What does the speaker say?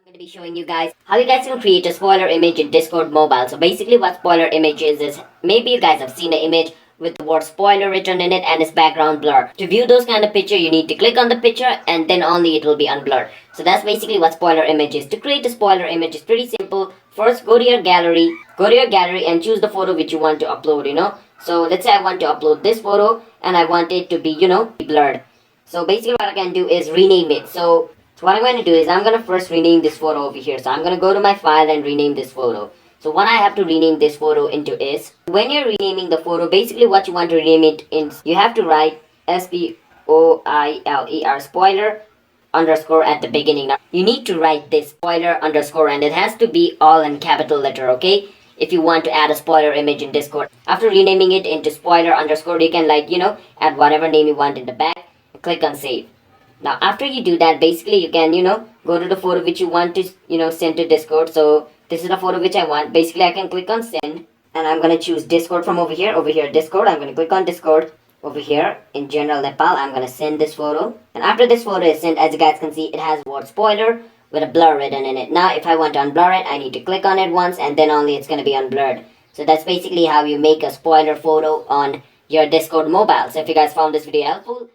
going to be showing you guys how you guys can create a spoiler image in Discord mobile. So basically what spoiler image is maybe you guys have seen the image with the word spoiler written in it and its background blur. To view those kind of picture, you need to click on the picture and then only it will be unblurred. So that's basically what spoiler image is. To create a spoiler image is pretty simple. First go to your gallery and choose the photo which you want to upload. So let's say I want to upload this photo and I want it to be, blurred. So basically what I can do is rename it. So what I'm going to do is I'm going to first rename this photo over here. So I'm going to go to my file and rename this photo. So what I have to rename this photo into is, when you're renaming the photo, basically what you want to rename it in, you have to write SPOILER spoiler underscore at the beginning. Now you need to write this spoiler underscore and it has to be all in capital letter, okay? If you want to add a spoiler image in Discord. After renaming it into spoiler underscore, you can add whatever name you want in the back. Click on save. Now after you do that, basically you can go to the photo which you want to send to Discord. So this is the photo which I want. Basically I can click on send and I'm going to choose Discord from over here Discord. I'm going to click on Discord. Over here in general Nepal, I'm going to send this photo, and after this photo is sent, as you guys can see, it has word spoiler with a blur written in it. Now if I want to unblur it, I need to click on it once and then only it's going to be unblurred. So that's basically how you make a spoiler photo on your Discord mobile. So if you guys found this video helpful,